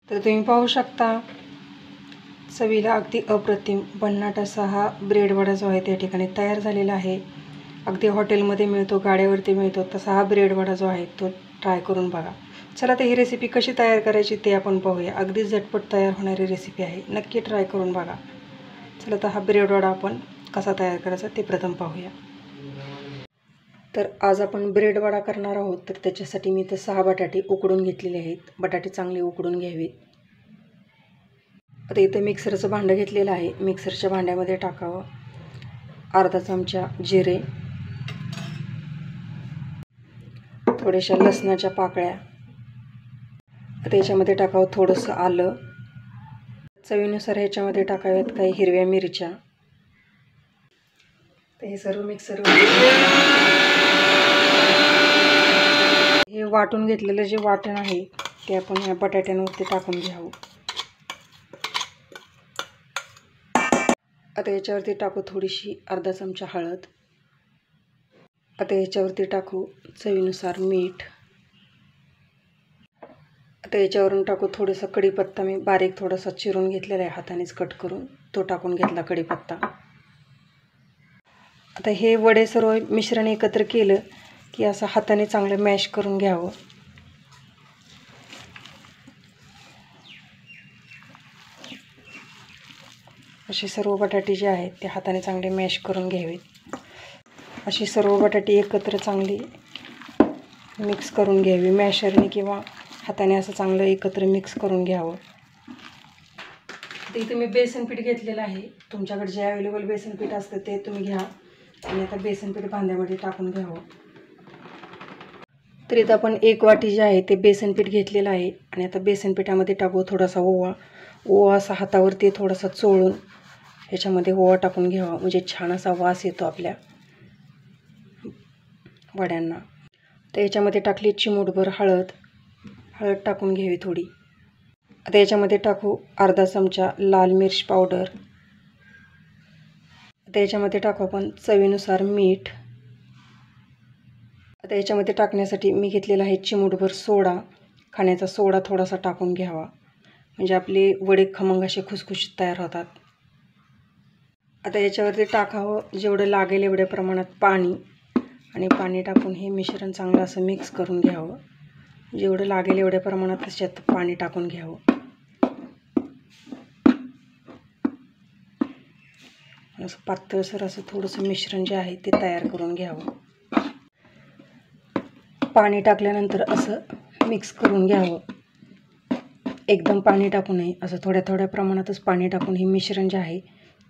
तर तुम्ही पाहू शकता चवीला अगदी अप्रतिम भन्नाट असा हा ब्रेड वडा जो आहे त्या ठिकाणी तयार झालेला आहे। अगदी हॉटेलमध्ये मिळतो, गाड्यावरती मिळतो तसा हा ब्रेड वडा जो आहे तो ट्राय करून बघा। चला तर ही रेसिपी कशी तयार करायची ते आपण पाहूया। अगदी झटपट तयार होणारी रेसिपी आहे, नक्की ट्राय करून बघा। चला तर हा ब्रेड वडा आपण कसा तयार करायचा ते प्रथम पाहूया। तर आज आपण ब्रेड वडा करणार आहोत, तर त्याच्यासाठी मी इथे 6 बटाटे उकडून घेतलेले आहेत। बटाटे चांगले उकडून घ्यावेत। आता इथे मिक्सरचं भांडं घेतलेलं आहे। मिक्सरच्या भांड्यामध्ये टाकावं अर्धा चमचा जिरे, थोड्याशा लसणाच्या पाकळ्या, त्याच्यामध्ये टाकावं थोडंसं आलं, चवीनुसार ह्याच्यामध्ये टाकाव्यात काही हिरव्या मिरच्या। तर हे सर्व मिक्सरवर हे वाटून घेतलेलं जे वाटण आहे ते आपण या बटाट्यांवरती टाकून घ्यावं। आता याच्यावरती टाकू थोडीशी अर्धा चमचा हळद। आता याच्यावरती टाकू चवीनुसार मीठ। आता याच्यावरून टाकू थोडंसं कढीपत्ता, मी बारीक थोडासा चिरून घेतलेला आहे हातानेच कट करून, तो टाकून घेतला कढीपत्ता। आता हे वडे सर्व मिश्रण एकत्र केलं की असं हाताने चांगलं मॅश करून घ्यावं। असे सर्व बटाटे जे आहेत ते हाताने चांगले मॅश करून घ्यावेत। अशी सर्व बटाटे एकत्र चांगली मिक्स करून घ्यावी मॅशरने किंवा हाताने असं चांगलं एकत्र मिक्स करून घ्यावं। इथे मी बेसन पीठ घेतलेलं आहे। तुमच्याकडे जे अवेलेबल बेसन पीठ असतं ते तुम्ही घ्या आणि आता बेसन पीठ भांड्यामध्ये टाकून घ्यावं। तर इथं आपण 1 वाटी जे आहे ते बेसन पीठ घेतलेलं आहे आणि आता बेसन पिठामध्ये टाकू थोडासा ओवा असा हातावरती थोडासा चोळून ह्याच्यामध्ये ओवा टाकून घ्यावा, म्हणजे छान असा वास येतो आपल्या वड्यांना। तर याच्यामध्ये टाकली चिमूटभर हळद टाकून घ्यावी थोडी। आता याच्यामध्ये टाकू अर्धा चमचा लाल मिर्च पावडर। आता याच्यामध्ये टाकू आपण चवीनुसार मीठ। आता याच्यामध्ये टाकण्यासाठी मी घेतलेला आहे चिमूटभर सोडा, खाण्याचा सोडा थोडासा टाकून घ्यावा, म्हणजे आपले वडे खमंग असे खुसखुशीत तयार होतात। आता याच्यावरती टाकावं जेवढं लागेल एवढ्या प्रमाणात पाणी आणि पाणी टाकून हे मिश्रण चांगलं असं मिक्स करून घ्यावं। जेवढं लागेल एवढ्या प्रमाणात त्याच्यात पाणी टाकून घ्यावं। असं पातळसर असं थोडंसं मिश्रण जे आहे ते तयार करून घ्यावं। पाणी टाकल्यानंतर असं मिक्स करून घ्यावं। एकदम पाणी टाकू नये, असं थोड्या थोड्या प्रमाणातच पाणी टाकून हे मिश्रण जे आहे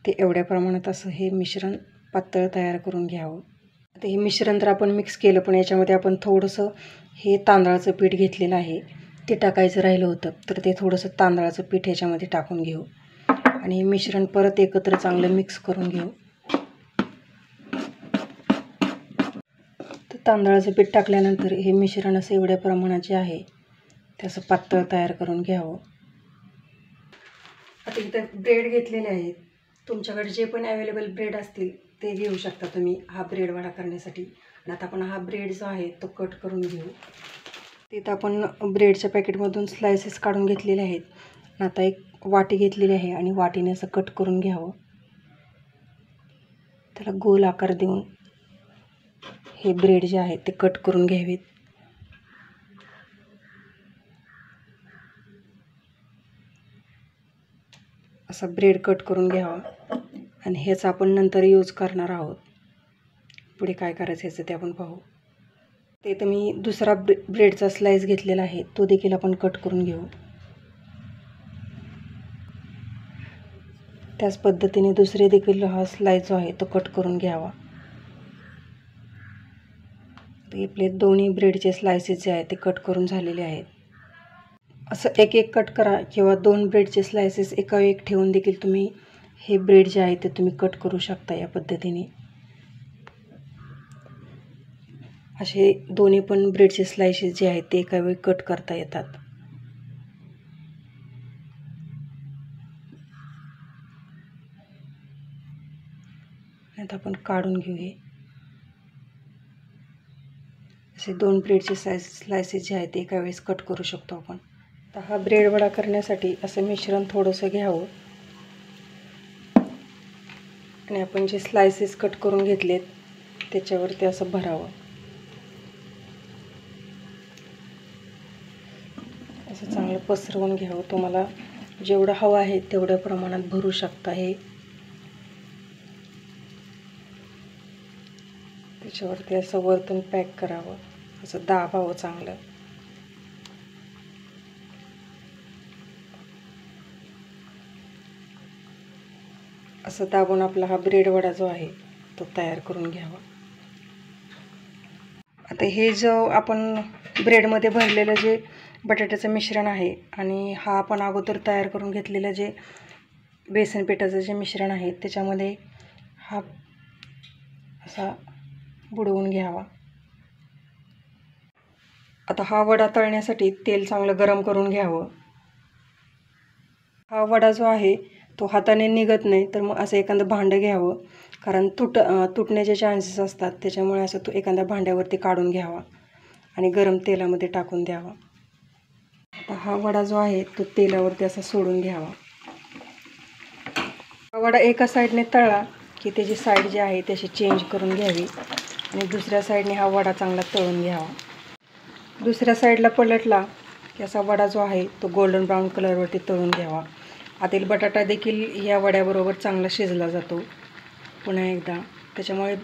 ते एवढ्या प्रमाणात असं हे मिश्रण पातळ तयार करून घ्यावं। आता हे मिश्रण तर आपण मिक्स केलं, पण याच्यामध्ये आपण थोडंसं हे तांदळाचं पीठ घेतलेलं आहे ते टाकायचं राहिलं होतं, तर ते थोडंसं तांदळाचं पीठ ह्याच्यामध्ये टाकून घेऊ आणि हे मिश्रण परत एकत्र चांगलं मिक्स करून घेऊ। तर तांदळाचं पीठ टाकल्यानंतर हे मिश्रण असं एवढ्या प्रमाणात जे आहे ते असं पातळ तयार करून घ्यावं। आता इथं ब्रेड घेतलेले आहेत, तुमच्याकडे जे पण अवेलेबल ब्रेड असतील ते घेऊ शकता तुम्ही हा ब्रेड वडा करण्यासाठी। आणि आता आपण हा ब्रेड जो आहे तो कट करून घेऊ। तिथं आपण ब्रेडच्या पॅकेटमधून स्लायसेस काढून घेतलेले आहेत। आता एक वाटी घेतलेली आहे आणि वाटीने असं कट करून घ्यावं। त्याला गोल आकार देऊन हे ब्रेड जे आहे ते कट करून घ्यावेत। असा ब्रेड कट करून घ्यावा आणि हेच आपण नंतर यूज करणार आहोत। पुढे काय करायचं ह्याचं ते आपण पाहू। ते तर मी दुसरा ब्रेडचा स्लाइस घेतलेला आहे, तो देखील आपण कट करून घेऊ। त्याच पद्धतीने दुसरे देखील हा स्लाइस जो आहे तो कट करून घ्यावा। आपले दोन्ही ब्रेडचे स्लाइसेस जे आहेत ते कट करून झालेले आहेत। असं एक एक कट करा किंवा 2 ब्रेडचे स्लाइसेस एका एक ठेवून देखील तुम्ही हे ब्रेड जे आहे ते तुम्ही कट करू शकता या पद्धतीने। असे दोन्ही पण ब्रेडचे स्लाइसेस जे आहेत ते एका वेळी कट करता येतात। आता आपण काढून घेऊ हे असे 2 ब्रेडचे स्लाइसेस जे आहेत ते एका वेळेस कट करू शकतो आपण। तर हा ब्रेड वडा करण्यासाठी असं मिश्रण थोडंसं घ्यावं आणि आपण जे स्लायसेस कट करून घेतलेत त्याच्यावरती असं भरावं. असं चांगलं पसरवून घ्यावं. तुम्हाला जेवढं हवं आहे तेवढ्या प्रमाणात भरू शकता. हे त्याच्यावरती असं वरतून पॅक करावं, असं दाबावं चांगलं. असं दाबून आपला हा ब्रेड वडा जो आहे तो तयार करून घ्यावा. आता हे जो आपण ब्रेडमध्ये भरलेलं जे बटाट्याचं मिश्रण आहे आणि हा आपण अगोदर तयार करून घेतलेलं जे बेसन पिठाचं जे मिश्रण आहे त्याच्यामध्ये हा असा बुडवून घ्यावा. आता हा वडा तळण्यासाठी तेल चांगलं गरम करून घ्यावं. हा वडा जो आहे तो हाताने निघत नाही, तर मग असं एखादं भांडं घ्यावं, कारण तुटण्याचे चान्सेस असतात. त्याच्यामुळे असं तो एखाद्या भांड्यावरती काढून घ्यावा आणि गरम तेलामध्ये टाकून द्यावा. आता हा वडा जो आहे तो तेलावरती असा सोडून घ्यावा. हा वडा एका साईडने तळला की त्याची साईड जी आहे त्याची चेंज करून घ्यावी आणि दुसऱ्या साईडने हा वडा चांगला तळून घ्यावा. दुसऱ्या साईडला पलटला की असा वडा जो आहे तो गोल्डन ब्राऊन कलरवरती तळून घ्यावा. आतील बटाटा देखील या वड्याबरोबर चांगला शिजला जातो पुन्हा एकदा, त्याच्यामुळे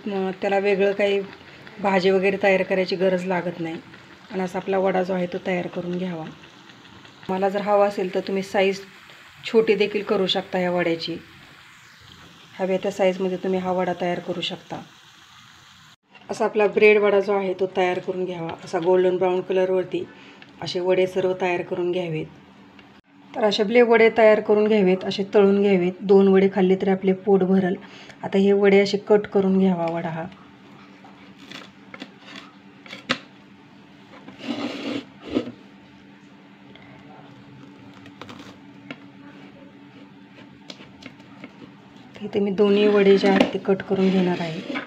त्याला वेगळं काही भाजी वगैरे तयार करायची गरज लागत नाही. आणि असा आपला वडा जो आहे तो तयार करून घ्यावा. मला जर हवा असेल तर तुम्ही साईज छोटी देखील करू शकता. या वड्याची हव्या त्या साईजमध्ये तुम्ही हा वडा तयार करू शकता. असा आपला ब्रेड वडा जो आहे तो तयार करून घ्यावा. असा गोल्डन ब्राऊन कलरवरती असे वडे सर्व तयार करून घ्यावेत. तर असे वडे तयार करून घ्यावेत, असे तळून घ्यावेत. 2 वडे खाल्ले तरी आपले पोट भरल. आता हे वडे असे कट करून घ्यावा वडा हा. इथे मी दोन्ही वडे जे आहेत ते कट करून घेणार आहे.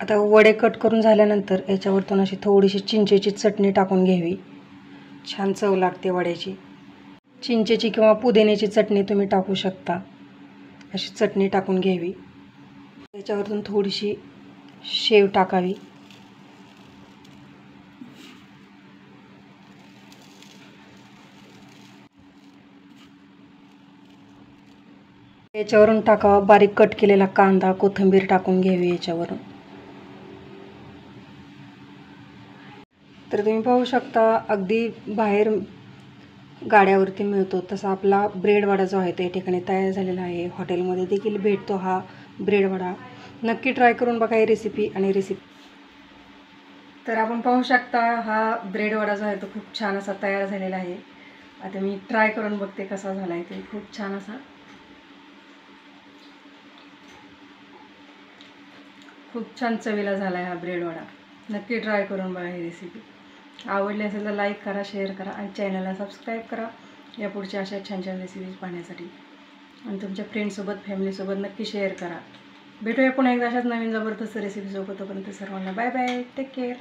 आता वडे कट करून झाल्यानंतर याच्यावरतून अशी थोडीशी चिंचेची चटणी टाकून घ्यावी. छान चव लागते वड्याची. चिंचेची किंवा पुदिन्याची चटणी तुम्ही टाकू शकता. अशी चटणी टाकून घ्यावी. याच्यावरतून थोडीशी शेव टाकावी. याच्यावरून टाकावा बारीक कट केलेला कांदा, कोथिंबीर टाकून घ्यावी याच्यावरून. तर तुम्ही पाहू शकता अगदी बाहेर गाड्यावरती मिळतो तसा आपला ब्रेड वडा जो आहे तो या ठिकाणी तयार झालेला आहे. हॉटेलमध्ये देखील भेटतो हा ब्रेड वडा. नक्की ट्राय करून बघा ही रेसिपी. तर आपण पाहू शकता हा ब्रेड वडा जो आहे तो खूप छान असा तयार झालेला आहे. आता मी ट्राय करून बघते कसा झाला आहे. ते खूप छान असा, खूप छान चवीला झाला आहे हा ब्रेड वडा. नक्की ट्राय करून बघा ही रेसिपी. आवडली असेल तर लाईक करा, शेअर करा आणि चॅनलला सबस्क्राईब करा या पुढच्या अशा छान छान रेसिपीज पाहण्यासाठी. आणि तुमच्या फ्रेंड्ससोबत, फॅमिलीसोबत नक्की शेअर करा. भेटूया पुन्हा एकदा अशाच नवीन जबरदस्त रेसिपीसोबत. तोपर्यंत सर्वांना बाय बाय, टेक केअर.